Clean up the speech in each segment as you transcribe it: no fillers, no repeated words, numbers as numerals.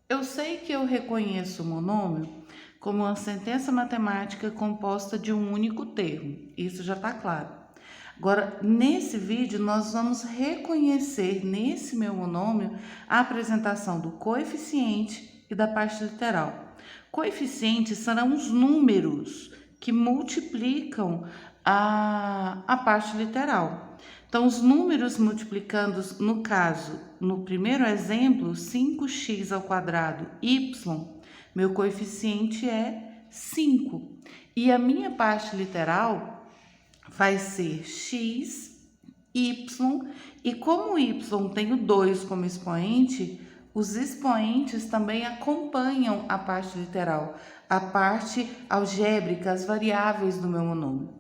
Eu sei que eu reconheço o monômio como uma sentença matemática composta de um único termo. Isso já está claro. Agora, nesse vídeo, nós vamos reconhecer nesse meu monômio a apresentação do coeficiente e da parte literal. Coeficientes serão os números que multiplicam a parte literal. Então, os números multiplicando, no caso, no primeiro exemplo, 5x ao quadrado y, meu coeficiente é 5. E a minha parte literal vai ser x, y, e como y tem o 2 como expoente, os expoentes também acompanham a parte literal, a parte algébrica, as variáveis do meu monômio.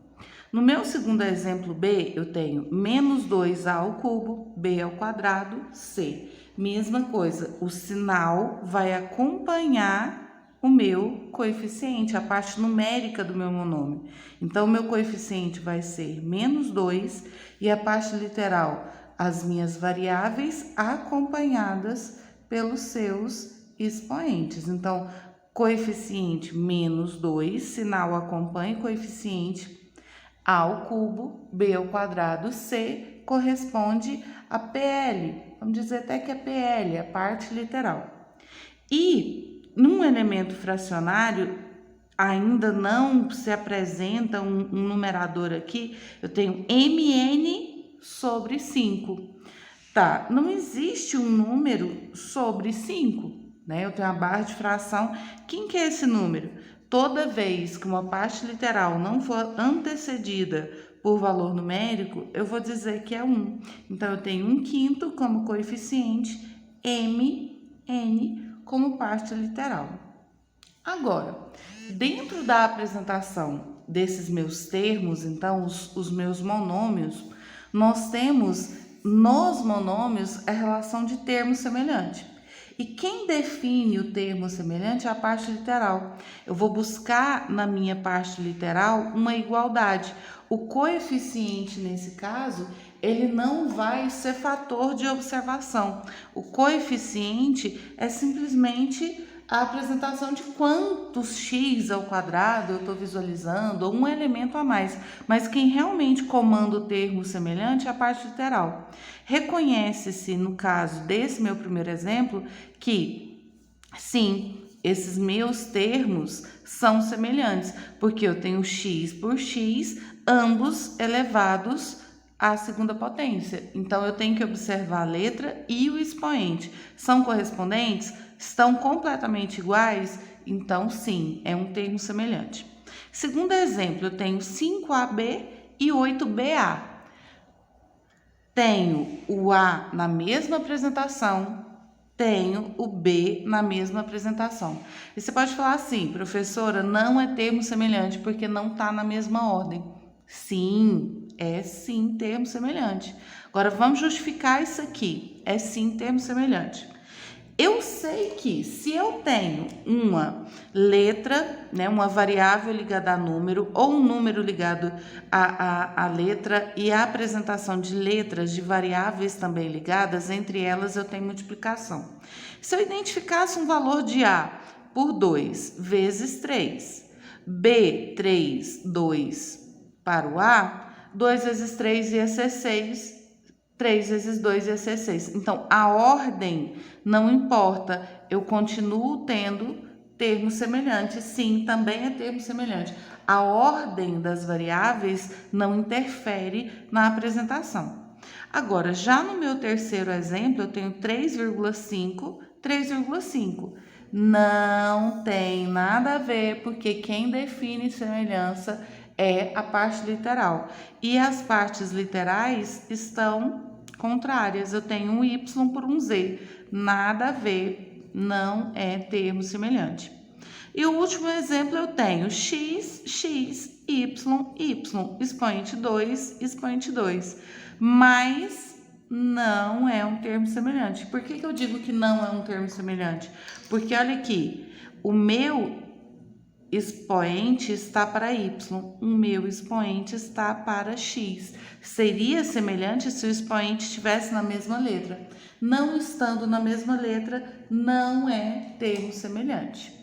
No meu segundo exemplo B, eu tenho menos 2a ao cubo, b ao quadrado, c. Mesma coisa, o sinal vai acompanhar o meu coeficiente, a parte numérica do meu monômio. Então, o meu coeficiente vai ser menos 2 e a parte literal, as minhas variáveis acompanhadas pelos seus expoentes. Então, coeficiente menos 2, sinal acompanha o coeficiente, a ao cubo, b ao quadrado, c corresponde a PL. Vamos dizer até que é PL, a parte literal. E num elemento fracionário, ainda não se apresenta um numerador aqui, eu tenho mn sobre 5. Tá, não existe um número sobre 5, né? Eu tenho a barra de fração. Quem que é esse número? Toda vez que uma parte literal não for antecedida por valor numérico, eu vou dizer que é 1. Então, eu tenho 1/5 como coeficiente, mn como parte literal. Agora, dentro da apresentação desses meus termos, então, os meus monômios, nós temos nos monômios a relação de termo semelhante. E quem define o termo semelhante é a parte literal. Eu vou buscar na minha parte literal uma igualdade. O coeficiente, nesse caso, ele não vai ser fator de observação. O coeficiente é simplesmente a apresentação de quantos x ao quadrado eu estou visualizando, ou um elemento a mais. Mas quem realmente comanda o termo semelhante é a parte literal. Reconhece-se, no caso desse meu primeiro exemplo, que sim, esses meus termos são semelhantes, porque eu tenho x por x, ambos elevados à segunda potência. Então, eu tenho que observar a letra e o expoente. São correspondentes? Estão completamente iguais? Então, sim, é um termo semelhante. Segundo exemplo, eu tenho 5AB e 8BA. Tenho o A na mesma apresentação, tenho o B na mesma apresentação. E você pode falar assim, professora, não é termo semelhante porque não está na mesma ordem. Sim, é sim termo semelhante. Agora, vamos justificar isso aqui. É sim termo semelhante. Eu sei que se eu tenho uma letra, né, uma variável ligada a número, ou um número ligado à letra, e a apresentação de letras de variáveis também ligadas, entre elas eu tenho multiplicação. Se eu identificasse um valor de A por 2 vezes 3, B, 3, 2 para o A, 2 vezes 3 ia ser 6, 3 vezes 2 ia ser 6. Então, a ordem não importa, eu continuo tendo termos semelhantes. Sim, também é termo semelhante. A ordem das variáveis não interfere na apresentação. Agora, já no meu terceiro exemplo, eu tenho 3,5, 3,5. Não tem nada a ver, porque quem define semelhança é a parte literal. E as partes literais estão contrárias. Eu tenho um y por um z. Nada a ver, não é termo semelhante. E o último exemplo eu tenho x, x, y, y, expoente 2, expoente 2. Mas não é um termo semelhante. Por que eu digo que não é um termo semelhante? Porque olha aqui, o meu expoente está para y, o meu expoente está para x. Seria semelhante se o expoente estivesse na mesma letra. Não estando na mesma letra, não é termo semelhante.